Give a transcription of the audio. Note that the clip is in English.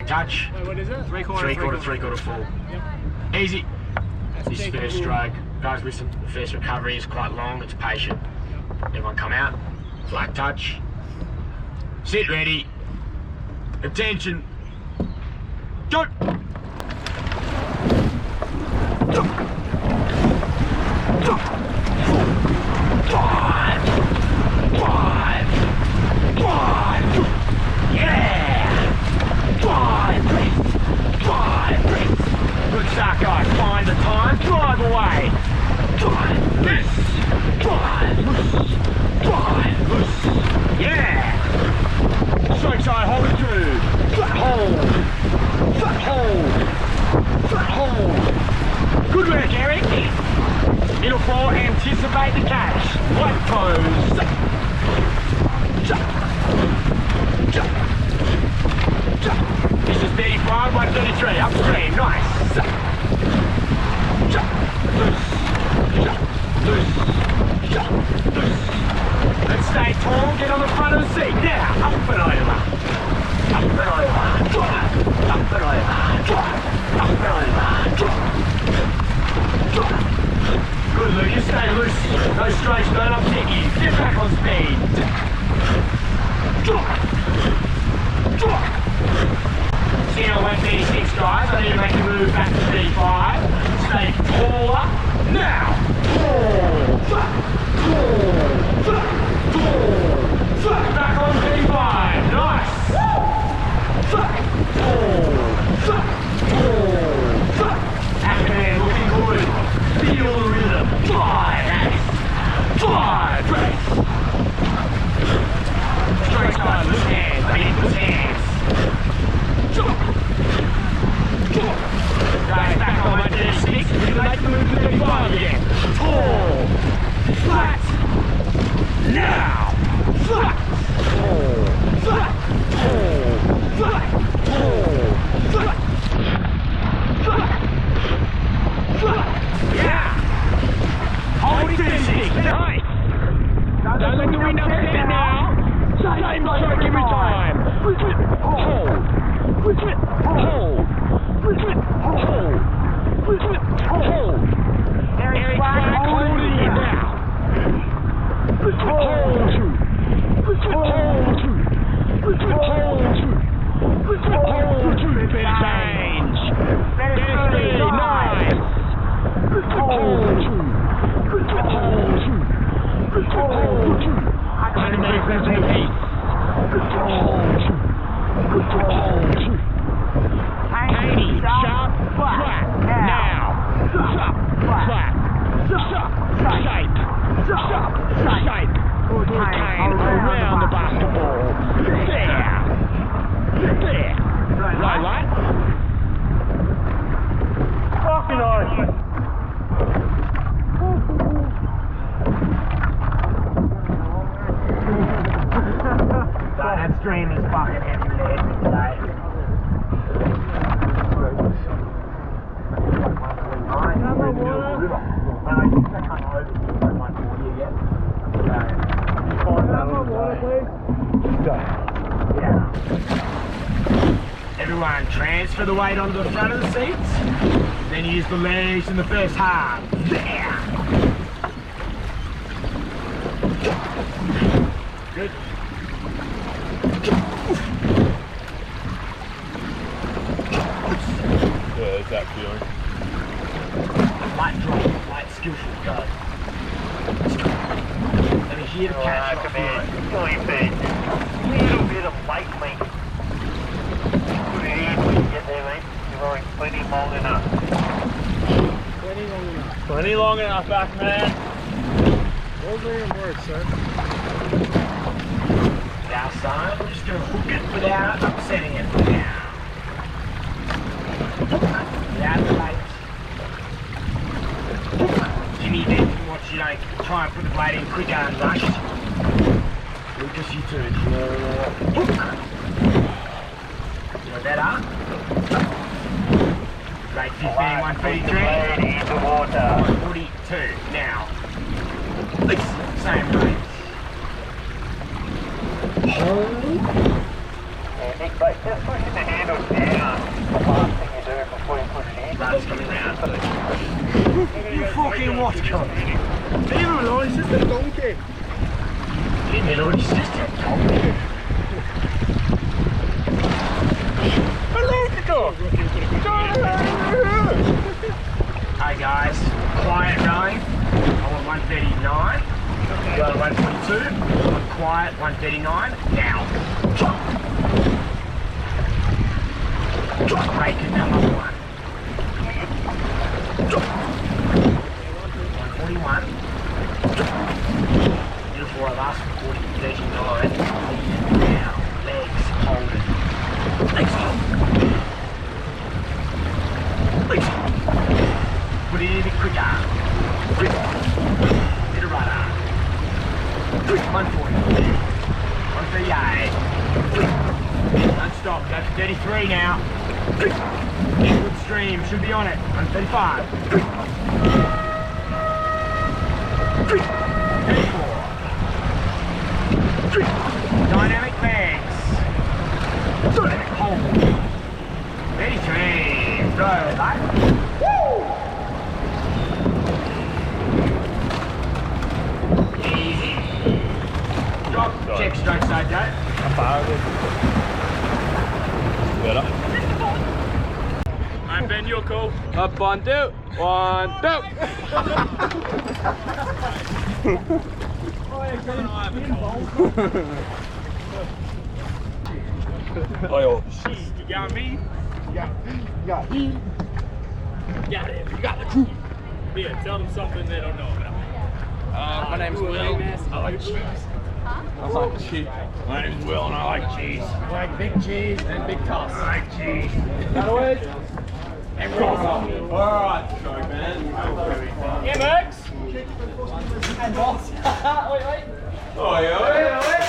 touch. Wait, what is it? Three quarter full. Yep. Easy. That's This taking first full. stroke. Guys, listen, the first recovery is quite long, it's patient. Everyone come out, flat touch. Sit ready. Attention. Go! Good start, guys. Find the time. Drive away. Drive. Loose. Drive. Loose. Drive. Loose. Yeah. Stroke side. Hold it through. Flat hold. Flat hold. Flat hold. Good work, Eric. Middle four. Anticipate the catch. White toes. This is 35, 133, upstream, nice. Let's stay tall, get on the front of the seat. Now, up and over. Up and over, drive. Up and over, drive. Up and over, drive. Good, Lucas, stay loose. Those strokes don't upset you. Get back on speed. Drive. Stand on 136, guys. I need to make a move back to 35. Stay taller. Now. Back on 35. Nice. Ackerman looking good. Feel the rhythm. Drive. Drive. Straight side. Loose hands. I need loose hands. Guys, back on 136, we can make the move to 35 again. Tall, flat, now, flat, tall, flat, tall, flat, tall, flat, flat, flat, yeah. Hold it 36, nice. Don't let the wind upset now. Same stroke every time. Hold. Hold. Hold. Eric, hold it in now. Hold. Better change. Better speed. Nice. Hold. 100 metres to the heat. Haney, sharp, flat, now, sharp, flat, sharp, shape, sharp, shape, good cane, around the basketball, there, right, fucking nice. That stream is fucking heavy lead today. Everyone, transfer the weight onto the front of the seats, then use the legs in the first half. There! Good. Yeah, there's that feeling. Light drop, light skillful go. Let me hear the catch. Come in, going big. Little bit of light link. Put it in when you get there, mate. You're rolling plenty long enough. Plenty long enough, back man. Over and work, sir. Outside, we're just going to hook it without upsetting it. Now. Without the weight. Jimmy, then watch you don't try and put the blade in quicker and rushed. Lucas, you too. You better. Rate 15, 143. Into water. 142. Now. Same rate. Nick, mate, just pushing the handles down. You fucking what, cunt? Leave him alone, he's just a donkey. Leave me alone, he's just a donkey. Hey guys, quiet rowing. I want 139. Go to 142. Quiet 139. Now. Break it down number 1. 141. Beautiful, our last 40, 39. Now, legs, hold it. Legs hold. Legs hold. Put it in a bit quicker. Bit of right arm. 140. 138. Don't stop, go for 33 now. Good stream, should be on it. 135. 34. Dynamic legs. Hold. 33. Go, like. Woo! Easy. Drop, check straight side, Joe. Better. I'm Ben, you're cool. Up on 2. 1, 2. Oh, yo. You got me? You got him. Got it. You got the crew. Yeah, tell them something they don't know about. My name's Will. I like cheese. I like cheese. My name's Will and I like cheese. I like big cheese and big toss. I like cheese. Cutaway. And crossover. Alright, sorry, man. Yeah, Max. And boss. Wait. Oh, yeah.